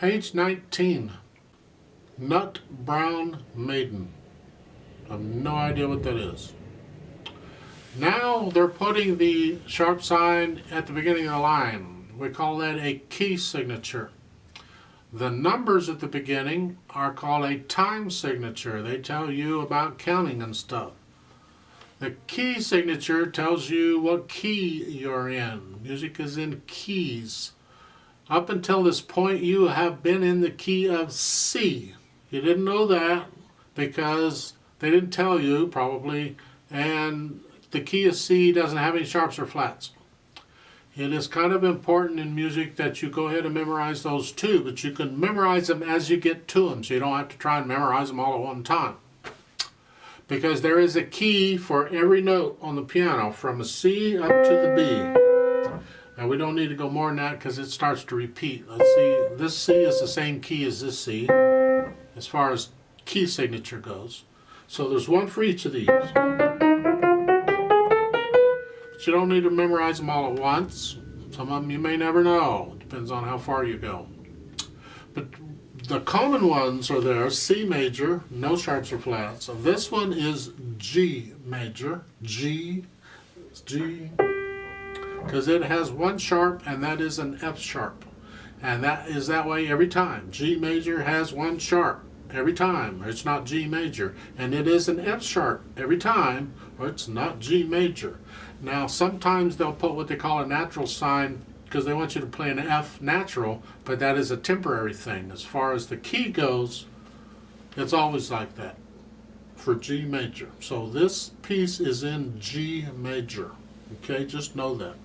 Page 19, Nut Brown Maiden. I have no idea what that is. Now they're putting the sharp sign at the beginning of the line. We call that a key signature. The numbers at the beginning are called a time signature. They tell you about counting and stuff. The key signature tells you what key you're in. Music is in keys. Up until this point, you have been in the key of C. You didn't know that because they didn't tell you, probably, and the key of C doesn't have any sharps or flats. It is kind of important in music that you go ahead and memorize those too, but you can memorize them as you get to them, so you don't have to try and memorize them all at one time. Because there is a key for every note on the piano, from a C up to the B. Now we don't need to go more than that because it starts to repeat. Let's see, this C is the same key as this C, as far as key signature goes. So there's one for each of these. But you don't need to memorize them all at once. Some of them you may never know. It depends on how far you go. But the common ones are there: C major, no sharps or flats. So this one is G major, G, because it has one sharp, and that is an F sharp. And that is that way every time. G major has one sharp every time, or it's not G major. And it is an F sharp every time, or it's not G major. Now sometimes they'll put what they call a natural sign because they want you to play an F natural, but that is a temporary thing. As far as the key goes, it's always like that for G major. So this piece is in G major. Okay, just know that.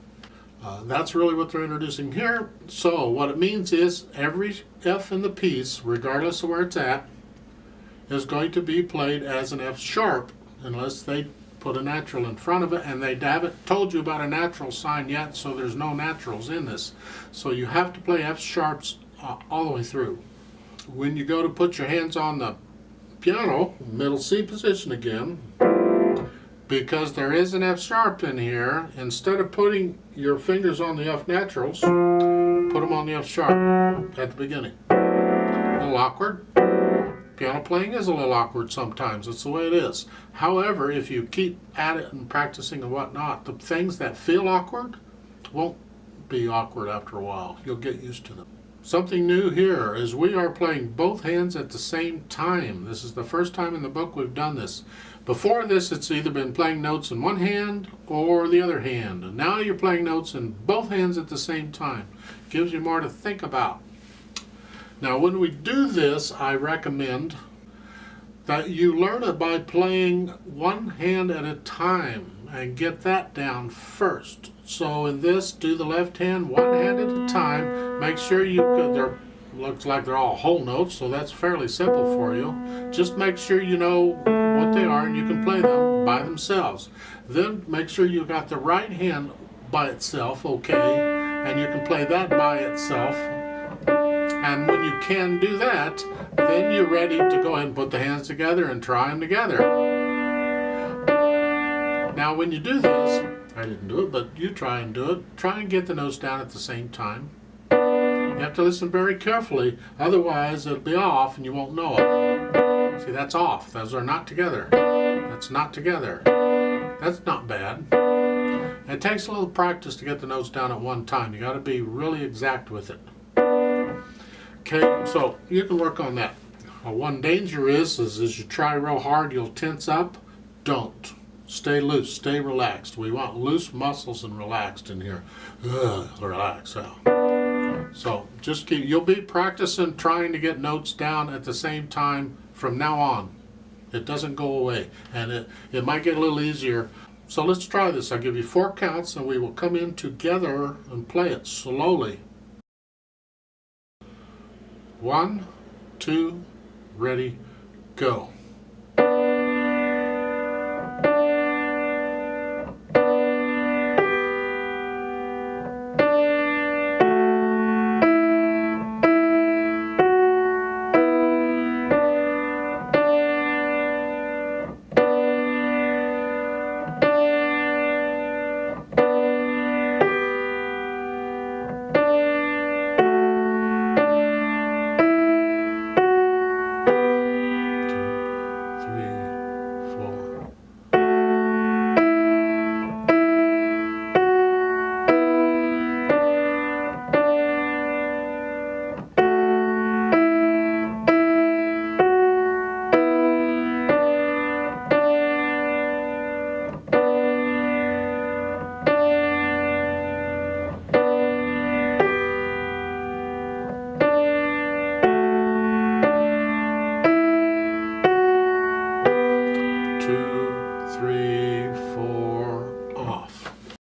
That's really what they're introducing here. So what it means is every F in the piece, regardless of where it's at, is going to be played as an F sharp unless they put a natural in front of it, and they haven't told you about a natural sign yet, so there's no naturals in this. So you have to play F sharps all the way through. When you go to put your hands on the piano, middle C position again, because there is an F sharp in here, instead of putting your fingers on the F naturals, put them on the F sharp at the beginning. A little awkward. Piano playing is a little awkward sometimes. It's the way it is. However, if you keep at it and practicing and whatnot, the things that feel awkward won't be awkward after a while. You'll get used to them. Something new here is we are playing both hands at the same time. This is the first time in the book we've done this. Before this, it's either been playing notes in one hand or the other hand. And now you're playing notes in both hands at the same time. Gives you more to think about. Now when we do this, I recommend that you learn it by playing one hand at a time and get that down first. So in this, do the left hand one hand at a time. Make sure looks like they're all whole notes, so that's fairly simple for you. Just make sure you know what they are and you can play them by themselves. Then make sure you got the right hand by itself, okay, and you can play that by itself. And when you can do that, then you're ready to go ahead and put the hands together and try them together. Now when you do this, I didn't do it, but you try and do it. Try and get the notes down at the same time. You have to listen very carefully, otherwise it'll be off and you won't know it. See, that's off. Those are not together. That's not together. That's not bad. It takes a little practice to get the notes down at one time. You got to be really exact with it. Okay, so you can work on that. One danger is as you try real hard, you'll tense up. Don't. Stay loose, stay relaxed. We want loose muscles and relaxed in here. Relax out. So just you'll be practicing trying to get notes down at the same time from now on. It doesn't go away, and it might get a little easier. So let's try this. I'll give you 4 counts and we will come in together and play it slowly. 1, 2, ready, go.